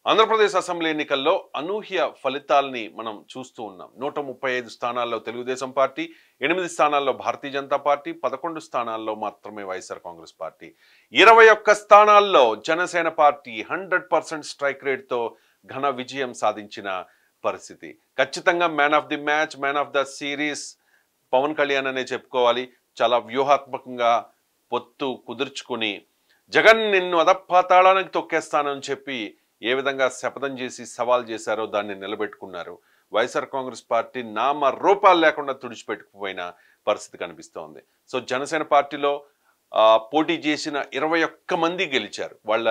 Andhra Pradesh assembly ఎన్నికల్లో అనూహ్య ఫలితాల్ని మనం చూస్తూ ఉన్నాం. 135 స్థానాల్లో తెలుగుదేశం పార్టీ, 8 స్థానాల్లో భారతీయ జనతా పార్టీ, 11 స్థానాల్లో మాత్రమే వైఎస్ఆర్ కాంగ్రెస్ పార్టీ, 21 స్థానాల్లో జనసేన పార్టీ 100% స్ట్రైక్ రేట్తో ఘన విజయం సాధించిన పరిస్థితి. ఖచ్చితంగా man of the match, man of the series Pawan Kalyan అనే చెప్పుకోవాలి. చాలా వ్యూహాత్మకంగా పొత్తు కుదుర్చుకుని జగన్ నిన్ను అధపాతాళానికి తొక్కేస్తానని చెప్పి ఏ విధంగా శపథం చేసి సవాల్ చేశారో దాన్ని నిలబెట్టుకున్నారు. వైఎస్ఆర్ కాంగ్రెస్ పార్టీ నామ రూపాలు లేకుండా తుడిచిపెట్టుకుపోయిన పరిస్థితి కనిపిస్తోంది. సో జనసేన పార్టీలో పోటీ చేసిన 21 మంది గెలిచారు. వాళ్ళ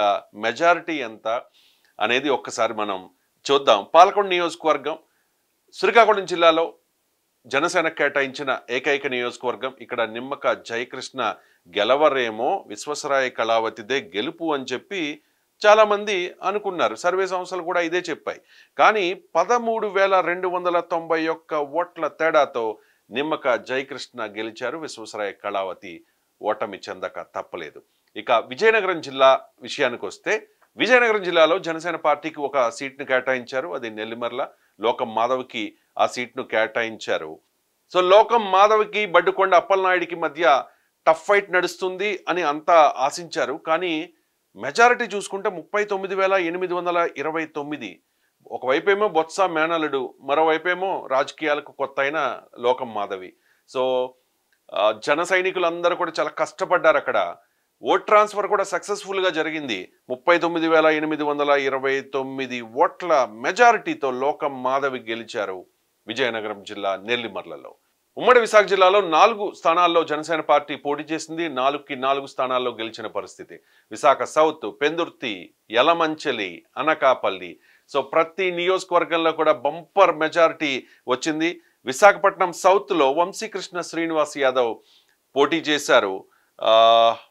మెజారిటీ ఎంత అనేది ఒక్కసారి మనం చూద్దాం. పాలకొండ నియోజకవర్గం శ్రీకాకుళం జిల్లాలో జనసేన కేటాయించిన ఏకైక నియోజకవర్గం. ఇక్కడ నిమ్మక జయకృష్ణ గెలవరేమో, విశ్వసరాయ కళావతిదే గెలుపు అని చెప్పి చాలామంది అనుకున్నారు. సర్వే సంస్థలు కూడా ఇదే చెప్పాయి. కానీ 13,291 ఓట్ల తేడాతో నిమ్మక జయకృష్ణ గెలిచారు. విశ్వసరాయ కళావతి ఓటమి చెందక తప్పలేదు. ఇక విజయనగరం జిల్లా విషయానికి వస్తే, విజయనగరం జిల్లాలో జనసేన పార్టీకి ఒక సీట్ను కేటాయించారు. అది నెల్లిమర్ల. లోకం మాధవ్కి ఆ సీట్ను కేటాయించారు. సో లోకం మాధవ్కి బడ్డుకొండ అప్పలనాయుడికి మధ్య టఫ్ ఫైట్ నడుస్తుంది అని అంతా ఆశించారు. కానీ మెజారిటీ చూసుకుంటే 39,829. ఒకవైపేమో బొత్స మేనలుడు, మరోవైపేమో రాజకీయాలకు కొత్త అయిన లోకం మాధవి. సో జన సైనికులందరూ కూడా చాలా కష్టపడ్డారు. అక్కడ ఓట్ ట్రాన్స్ఫర్ కూడా సక్సెస్ఫుల్గా జరిగింది. 39,829 ఓట్ల మెజారిటీతో లోకం మాధవి గెలిచారు విజయనగరం జిల్లా నెల్లిమర్లలో. ఉమ్మడి విశాఖ జిల్లాలో 4 స్థానాల్లో జనసేన పార్టీ పోటీ చేసింది. 4కి 4 స్థానాల్లో గెలిచిన పరిస్థితి. విశాఖ సౌత్, పెందుర్తి, యలమంచిలి, అనకాపల్లి. సో ప్రతి నియోజకవర్గంలో కూడా బంపర్ మెజారిటీ వచ్చింది. విశాఖపట్నం సౌత్లో వంశీకృష్ణ శ్రీనివాస్ యాదవ్ పోటీ చేశారు.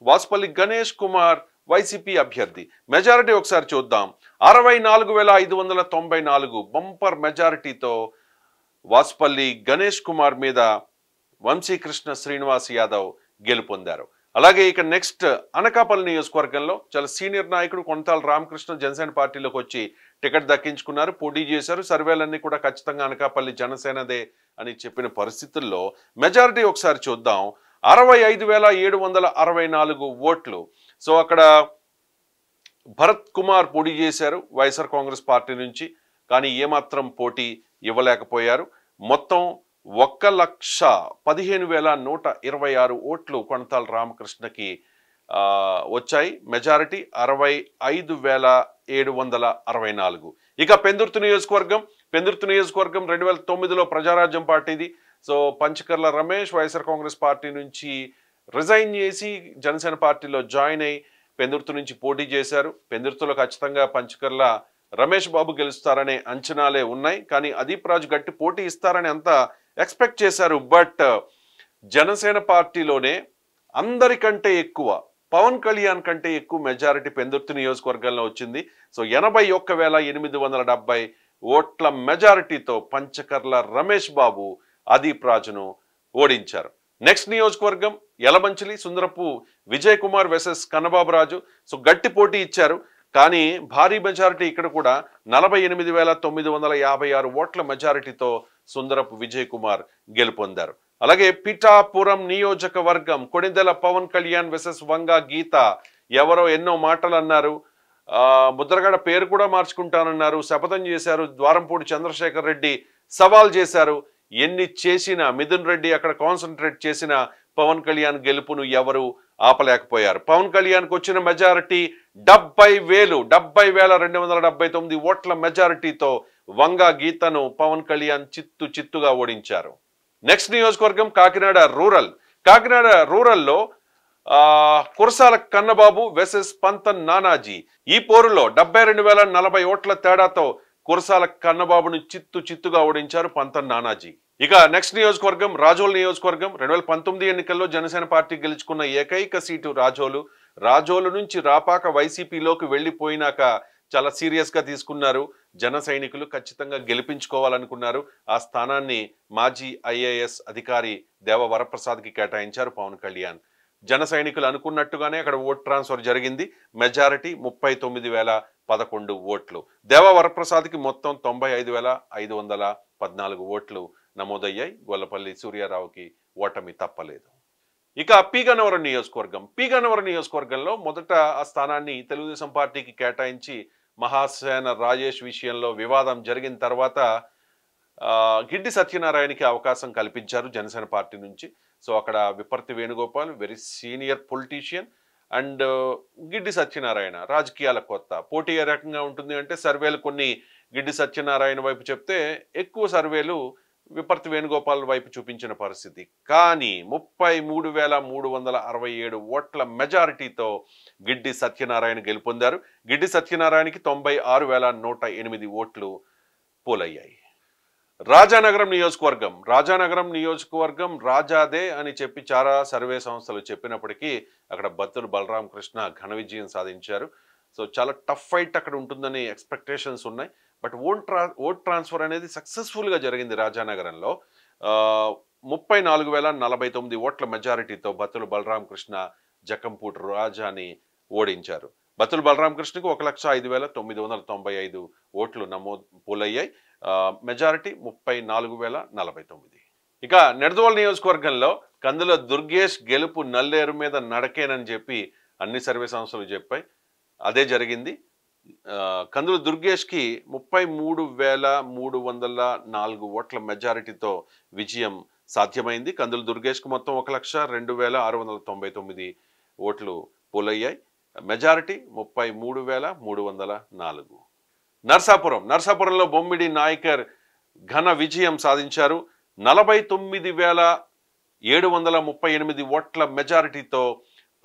వాసుపల్లి గణేష్ కుమార్ వైసీపీ అభ్యర్థి. మెజారిటీ ఒకసారి చూద్దాం. 64,594 బంపర్ మెజారిటీతో వాసుపల్లి గణేష్ కుమార్ మీద వంశీకృష్ణ శ్రీనివాస్ యాదవ్ గెలుపొందారు. అలాగే ఇక నెక్స్ట్ అనకాపల్లి నియోజకవర్గంలో చాలా సీనియర్ నాయకుడు కొనతాల రామకృష్ణ జనసేన పార్టీలోకి వచ్చి టికెట్ దక్కించుకున్నారు, పోటీ చేశారు. సర్వేలన్నీ కూడా ఖచ్చితంగా అనకాపల్లి జనసేనదే అని చెప్పిన పరిస్థితుల్లో మెజారిటీ ఒకసారి చూద్దాం. 65,764 ఓట్లు. సో అక్కడ భరత్ కుమార్ పోటీ చేశారు వైఎస్ఆర్ కాంగ్రెస్ పార్టీ నుంచి. కానీ ఏమాత్రం పోటీ ఇవ్వలేకపోయారు. మొత్తం 1,15,126 ఓట్లు కొనతాల రామకృష్ణకి వచ్చాయి. మెజారిటీ 65,764. ఇక పెందుర్తి నియోజకవర్గం 2009లో ప్రజారాజ్యం పార్టీది. సో పంచకర్ల రమేష్ వైఎస్ఆర్ కాంగ్రెస్ పార్టీ నుంచి రిజైన్ చేసి జనసేన పార్టీలో జాయిన్ అయ్యి పెందుర్తి నుంచి పోటీ చేశారు. పెందుర్తిలో ఖచ్చితంగా పంచకర్ల రమేష్ బాబు గెలుస్తారనే అంచనాలే ఉన్నాయి. కానీ అదీప్ రాజు గట్టి పోటీ ఇస్తారని అంతా ఎక్స్పెక్ట్ చేశారు. బట్ జనసేన పార్టీలోనే అందరికంటే ఎక్కువ, పవన్ కళ్యాణ్ కంటే ఎక్కువ మెజారిటీ పెందుర్తి నియోజకవర్గంలో వచ్చింది. సో 81,870 ఓట్ల మెజారిటీతో పంచకర్ల రమేష్ బాబు అదీప్ రాజును ఓడించారు. నెక్స్ట్ నియోజకవర్గం యలమంచిలి. సుందరపు విజయ్ కుమార్ వర్సెస్ కన్నబాబు రాజు. సో గట్టి పోటీ ఇచ్చారు. కానీ భారీ మెజారిటీ ఇక్కడ కూడా 48,956 ఓట్ల మెజారిటీతో సుందరపు విజయ్ కుమార్ గెలుపొందారు. అలాగే పిఠాపురం నియోజకవర్గం కొణిదెల పవన్ కళ్యాణ్ వర్సెస్ వంగా గీత. ఎవరో ఎన్నో మాటలు అన్నారు, ముద్రగడ పేరు కూడా మార్చుకుంటానన్నారు, శపథం చేశారు. ద్వారంపూడి చంద్రశేఖర్ రెడ్డి సవాల్ చేశారు. ఎన్ని చేసినా మిథున్ రెడ్డి అక్కడ కాన్సన్ట్రేట్ చేసిన పవన్ కళ్యాణ్ గెలుపును ఎవరు ఆపలేకపోయారు. పవన్ కళ్యాణ్కి వచ్చిన మెజారిటీ 70,279 ఓట్ల మెజారిటీతో వంగా గీతను పవన్ కళ్యాణ్ చిత్తుగా ఓడించారు. నెక్స్ట్ నియోజకవర్గం కాకినాడ రూరల్లో కురసాల కన్నబాబు వర్సెస్ పంతన్ నానాజీ. ఈ పోరులో 72,040 ఓట్ల తేడాతో కురసాల కన్నబాబును చిత్తుగా ఓడించారు పంతన్ నానాజీ. ఇక నెక్స్ట్ నియోజకవర్గం రాజోలు నియోజకవర్గం. 2019 ఎన్నికల్లో జనసేన పార్టీ గెలుచుకున్న ఏకైక సీటు రాజోలు నుంచి రాపాక వైసీపీలోకి వెళ్ళిపోయినాక చాలా సీరియస్గా తీసుకున్నారు జన సైనికులు. ఖచ్చితంగా గెలిపించుకోవాలనుకున్నారు. ఆ స్థానాన్ని మాజీ ఐఏఎస్ అధికారి దేవ వరప్రసాద్కి కేటాయించారు పవన్ కళ్యాణ్. జన సైనికులు అనుకున్నట్టుగానే అక్కడ ఓట్ ట్రాన్స్ఫర్ జరిగింది. మెజారిటీ 11 ఓట్లు. దేవా వరప్రసాద్కి మొత్తం 95,514 ఓట్లు నమోదయ్యాయి. గొల్లపల్లి సూర్యారావుకి ఓటమి తప్పలేదు. ఇక పి గన్నవరం నియోజకవర్గంలో మొదట ఆ స్థానాన్ని తెలుగుదేశం పార్టీకి కేటాయించి మహాసేన రాజేష్ విషయంలో వివాదం జరిగిన తర్వాత గిడ్డి సత్యనారాయణకి అవకాశం కల్పించారు జనసేన పార్టీ నుంచి. సో అక్కడ Viparthi Venugopal very senior politician and Giddi Satyanarayana రాజకీయాల కొత్త. పోటీ ఏ రకంగా ఉంటుంది అంటే సర్వేలు కొన్ని గిడ్డి సత్యనారాయణ వైపు చెప్తే ఎక్కువ సర్వేలు విపర్తి వేణుగోపాల్ వైపు చూపించిన పరిస్థితి. కానీ 33,367 ఓట్ల మెజారిటీతో గిడ్డి సత్యనారాయణ గెలుపొందారు. గిడ్డి సత్యనారాయణకి 96,108 ఓట్లు పోలయ్యాయి. రాజానగరం నియోజకవర్గం రాజాదే అని చెప్పి చాలా సర్వే సంస్థలు చెప్పినప్పటికీ అక్కడ బత్తుల బలరామకృష్ణ ఘన విజయం సాధించారు. సో చాలా టఫ్ ఫైట్ అక్కడ ఉంటుందని ఎక్స్పెక్టేషన్స్ ఉన్నాయి. బట్ ఓట్ ట్రాన్స్ఫర్ అనేది సక్సెస్ఫుల్గా జరిగింది. రాజానగరంలో 34,049 ఓట్ల మెజారిటీతో బత్తుల బలరామకృష్ణ జక్కంపూడి రాజాని ఓడించారు. బత్తుల బలరామకృష్ణకు 1,05,995 ఓట్లు పోలయ్యాయి. మెజారిటీ 34,049. ఇక నిడదవోలు నియోజకవర్గంలో కందుల దుర్గేష్ గెలుపు నల్లేరు మీద నడకేనని చెప్పి అన్ని సర్వే సంస్థలు చెప్పాయి. అదే జరిగింది. కందుల దుర్గేష్కి 33,304 ఓట్ల మెజారిటీతో విజయం సాధ్యమైంది. కందుల దుర్గేష్కి మొత్తం 1,02,699 ఓట్లు పోలయ్యాయి. మెజారిటీ 33,304. నర్సాపురంలో బొమ్మిడి నాయకర్ ఘన విజయం సాధించారు. 49,738 ఓట్ల మెజారిటీతో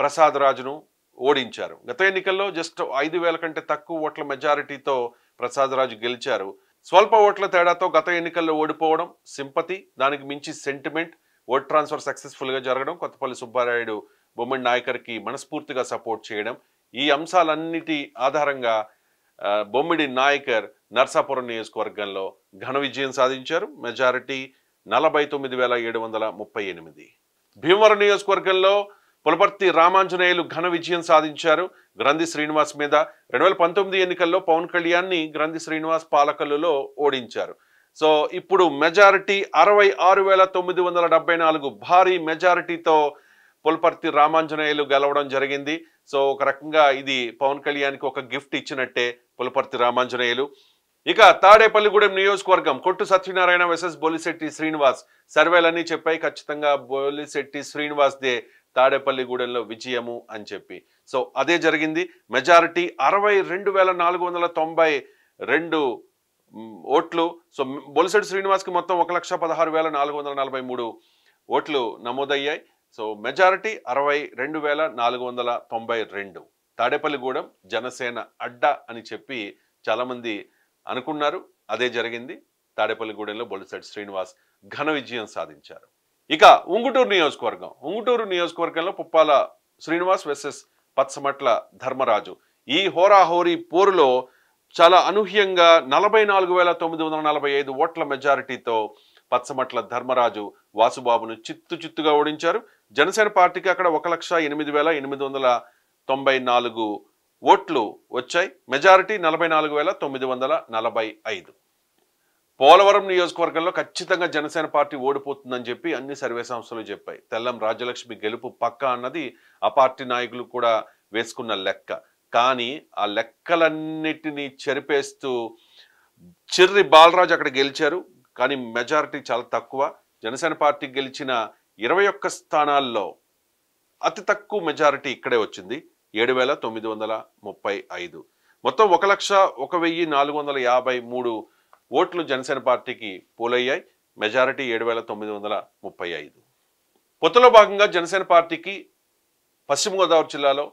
ప్రసాద్ రాజును ఓడించారు. గత ఎన్నికల్లో జస్ట్ 5,000 కంటే తక్కువ ఓట్ల మెజారిటీతో ప్రసాద్ రాజు గెలిచారు. స్వల్ప ఓట్ల తేడాతో గత ఎన్నికల్లో ఓడిపోవడం సింపతి, దానికి మించి సెంటిమెంట్, ఓట్ ట్రాన్స్ఫర్ సక్సెస్ఫుల్గా జరగడం, కొత్తపల్లి సుబ్బారాయుడు బొమ్మిడి నాయకర్కి మనస్ఫూర్తిగా సపోర్ట్ చేయడం, ఈ అంశాలన్నిటి ఆధారంగా బొమ్మిడి నాయకర్ నర్సాపురం నియోజకవర్గంలో ఘన విజయం సాధించారు. మెజారిటీ 49,738. భీమవరం నియోజకవర్గంలో పులపర్తి రామాంజనేయులు ఘన విజయం సాధించారు గ్రంథి శ్రీనివాస్ మీద. 2019 ఎన్నికల్లో పవన్ కళ్యాణ్ని గ్రంథి శ్రీనివాస్ పాలకల్లులో ఓడించారు. సో ఇప్పుడు మెజారిటీ 66,974 భారీ మెజారిటీతో పులపర్తి రామాంజనేయులు గెలవడం జరిగింది. సో ఒక రకంగా ఇది పవన్ కళ్యాణ్కి ఒక గిఫ్ట్ ఇచ్చినట్టే పులపర్తి రామాంజనేయులు. ఇక తాడేపల్లిగూడెం నియోజకవర్గం కొట్టు సత్యనారాయణ వర్సెస్ బొలిశెట్టి శ్రీనివాస్. సర్వేలన్నీ చెప్పాయి ఖచ్చితంగా బొలిశెట్టి శ్రీనివాస్ దే తాడేపల్లిగూడెంలో విజయము అని చెప్పి. సో అదే జరిగింది. మెజారిటీ 62,492 ఓట్లు. సో బొలిశెట్టి శ్రీనివాస్కి మొత్తం 1,16,443 ఓట్లు నమోదయ్యాయి. So majority 62,492. తాడేపల్లిగూడెం జనసేన అడ్డ అని చెప్పి చాలామంది అనుకున్నారు. అదే జరిగింది. తాడేపల్లిగూడెంలో బొలిశెట్టి శ్రీనివాస్ ఘన విజయం సాధించారు. ఇక ఉంగుటూరు నియోజకవర్గంలో పుప్పాల శ్రీనివాస్ వర్సెస్ పచ్చమట్ల ధర్మరాజు. ఈ హోరాహోరీ పోరులో చాలా అనూహ్యంగా 44,945 ఓట్ల మెజారిటీతో పచ్చమట్ల ధర్మరాజు వాసుబాబును చిత్తుగా ఓడించారు. జనసేన పార్టీకి అక్కడ 1,08,894 ఓట్లు వచ్చాయి. మెజారిటీ 44,945. పోలవరం నియోజకవర్గంలో ఖచ్చితంగా జనసేన పార్టీ ఓడిపోతుందని చెప్పి అన్ని సర్వే సంస్థలు చెప్పాయి. తెల్లం రాజ్యలక్ష్మి గెలుపు పక్కా అన్నది ఆ పార్టీ నాయకులు కూడా వేసుకున్న లెక్క. కానీ ఆ లెక్కలన్నిటినీ చెరిపేస్తూ చిర్రి బాలరాజు అక్కడ గెలిచారు. కానీ మెజారిటీ చాలా తక్కువ. జనసేన పార్టీ గెలిచిన 21 స్థానాల్లో అతి తక్కువ మెజారిటీ ఇక్కడే వచ్చింది, 7,935. మొత్తం 1,01,453 ఓట్లు జనసేన పార్టీకి పోలయ్యాయి. మెజారిటీ 7,935. పొత్తులో భాగంగా జనసేన పార్టీకి పశ్చిమ గోదావరి జిల్లాలో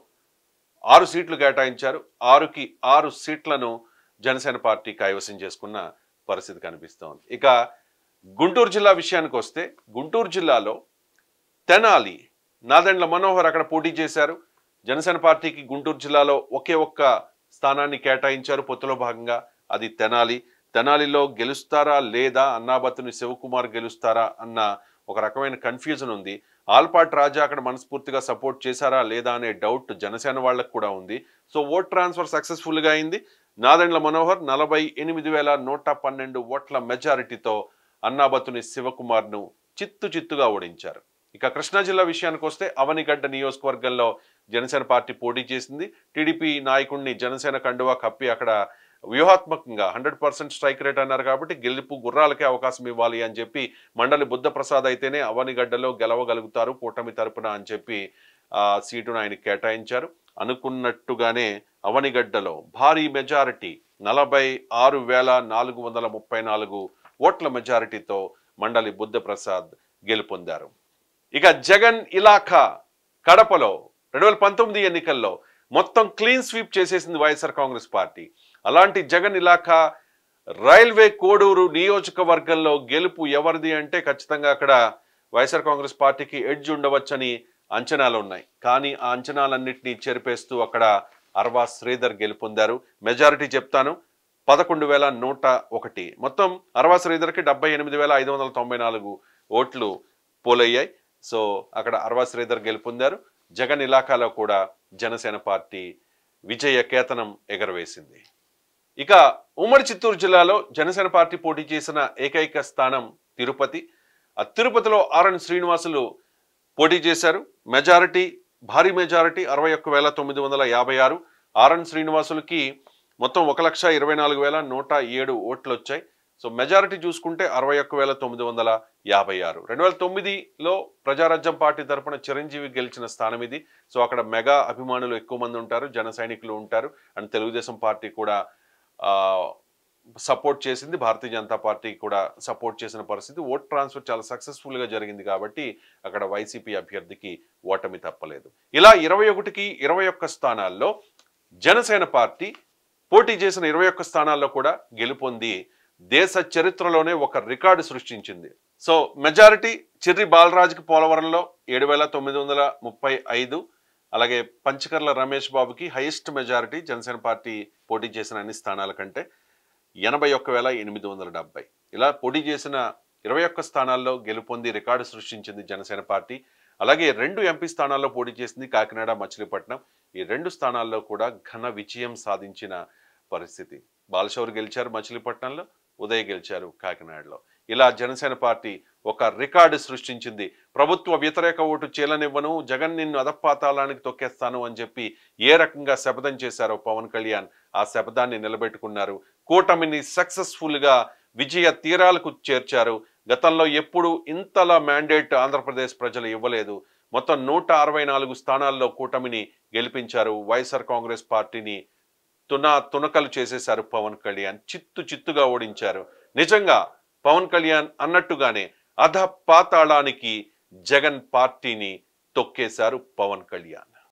6 సీట్లు కేటాయించారు. 6కి 6 సీట్లను జనసేన పార్టీ కైవసం చేసుకున్న పరిస్థితి కనిపిస్తోంది. ఇక గుంటూరు జిల్లా విషయానికి వస్తే గుంటూరు జిల్లాలో తెనాలి నాదెండ్ల మనోహర్ అక్కడ పోటీ చేశారు. జనసేన పార్టీకి గుంటూరు జిల్లాలో ఒకే ఒక్క స్థానాన్ని కేటాయించారు పొత్తులో భాగంగా, అది తెనాలిలో గెలుస్తారా లేదా, అన్నాబత్తుని శివకుమార్ గెలుస్తారా అన్న ఒక రకమైన కన్ఫ్యూజన్ ఉంది. ఆల్పాటి రాజా అక్కడ మనస్ఫూర్తిగా సపోర్ట్ చేశారా లేదా అనే డౌట్ జనసేన వాళ్ళకు కూడా ఉంది. సో ఓట్ ట్రాన్స్ఫర్ సక్సెస్ఫుల్గా అయింది. నాదెండ్ల మనోహర్ 48,112 ఓట్ల మెజారిటీతో అన్నాబతుని శివకుమార్ను చిత్తుగా ఓడించారు. ఇక కృష్ణా జిల్లా విషయానికి వస్తే అవనిగడ్డ నియోజకవర్గంలో జనసేన పార్టీ పోటీ చేసింది. టీడీపీ నాయకుడిని జనసేన కండువా కప్పి అక్కడ వ్యూహాత్మకంగా 100% స్ట్రైక్ రేట్ అన్నారు కాబట్టి గెలుపు గుర్రాలకే అవకాశం ఇవ్వాలి అని చెప్పి మండలి బుద్ధప్రసాద్ అయితేనే అవనిగడ్డలో గెలవగలుగుతారు కూటమి తరపున అని చెప్పి సీటును ఆయన కేటాయించారు. అనుకున్నట్టుగానే అవనిగడ్డలో భారీ మెజారిటీ 46,434 ఓట్ల మెజారిటీతో మండలి బుద్ధప్రసాద్ గెలుపొందారు. ఇక జగన్ ఇలాఖా కడపలో 2019 ఎన్నికల్లో మొత్తం క్లీన్ స్వీప్ చేసేసింది వైఎస్ఆర్ కాంగ్రెస్ పార్టీ. అలాంటి జగన్ ఇలాఖా రైల్వే కోడూరు నియోజకవర్గంలో గెలుపు ఎవరిది అంటే ఖచ్చితంగా అక్కడ వైఎస్ఆర్ కాంగ్రెస్ పార్టీకి ఎడ్జ్ ఉండవచ్చని అంచనాలు ఉన్నాయి. కానీ ఆ అంచనాలన్నింటినీ చెరిపేస్తూ అక్కడ అర్వా శ్రీధర్ గెలుపొందారు. మెజారిటీ చెప్తాను, 11,101. మొత్తం అర్వా శ్రీధర్కి 78,594 ఓట్లు పోలయ్యాయి. సో అక్కడ అర్వా శ్రీధర్ గెలుపొందారు. జగన్ ఇలాఖాలో కూడా జనసేన పార్టీ విజయ కేతనం ఎగరవేసింది. ఇక ఉమ్మడి చిత్తూరు జిల్లాలో జనసేన పార్టీ పోటీ చేసిన ఏకైక స్థానం తిరుపతి. ఆ తిరుపతిలో ఆర్ఎన్ శ్రీనివాసులు పోటీ చేశారు. మెజారిటీ భారీ మెజారిటీ 61,956. ఆర్ఎన్ శ్రీనివాసులకి మొత్తం 1,24,107 ఓట్లు వచ్చాయి. సో మెజారిటీ చూసుకుంటే 61,956. 2009లో ప్రజారాజ్యం పార్టీ తరపున చిరంజీవి గెలిచిన స్థానం ఇది. సో అక్కడ మెగా అభిమానులు ఎక్కువ మంది ఉంటారు, జన సైనికులు ఉంటారు. అండ్ తెలుగుదేశం పార్టీ కూడా సపోర్ట్ చేసింది, భారతీయ జనతా పార్టీ కూడా సపోర్ట్ చేసిన పరిస్థితి. ఓట్ ట్రాన్స్ఫర్ చాలా సక్సెస్ఫుల్గా జరిగింది కాబట్టి అక్కడ వైసీపీ అభ్యర్థికి ఓటమి తప్పలేదు. ఇలా 21కి 21 స్థానాల్లో జనసేన పార్టీ పోటీ చేసిన 21 స్థానాల్లో కూడా గెలుపొంది దేశ చరిత్రలోనే ఒక రికార్డు సృష్టించింది. సో మెజారిటీ చిర్రి బాలరాజుకి పోలవరంలో 7,935. అలాగే పంచకర్ల రమేష్ బాబుకి హైయెస్ట్ మెజారిటీ జనసేన పార్టీ పోటీ చేసిన అన్ని స్థానాల కంటే 81,870. ఇలా పోటీ చేసిన 21 స్థానాల్లో గెలుపొంది రికార్డు సృష్టించింది జనసేన పార్టీ. అలాగే 2 ఎంపీ స్థానాల్లో పోటీ చేసింది, కాకినాడ, మచిలీపట్నం. ఈ 2 స్థానాల్లో కూడా ఘన విజయం సాధించిన పరిస్థితి. బాలశౌరి గెలిచారు మచిలీపట్నంలో, ఉదయ్ గెలిచారు కాకినాడలో. ఇలా జనసేన పార్టీ ఒక రికార్డు సృష్టించింది. ప్రభుత్వ వ్యతిరేక ఓటు చీలనివ్వను, జగన్ నిన్ను అధపాతాళానికి తొక్కేస్తాను అని చెప్పి ఏ రకంగా శపథం చేశారో పవన్ కళ్యాణ్ ఆ శపథాన్ని నిలబెట్టుకున్నారు. కూటమిని సక్సెస్ఫుల్గా విజయ తీరాలకు చేర్చారు. గతంలో ఎప్పుడు ఇంతలా మ్యాండేట్ ఆంధ్రప్రదేశ్ ప్రజలు ఇవ్వలేదు. మొత్తం 164 స్థానాల్లో కూటమిని గెలిపించారు. వైఎస్ఆర్ కాంగ్రెస్ పార్టీని తునకలు చేసేశారు పవన్ కళ్యాణ్. చిత్తుగా ఓడించారు. నిజంగా పవన్ కళ్యాణ్ అన్నట్టుగానే అధపాతాళానికి జగన్ పార్టీని తొక్కేశారు పవన్ కళ్యాణ్.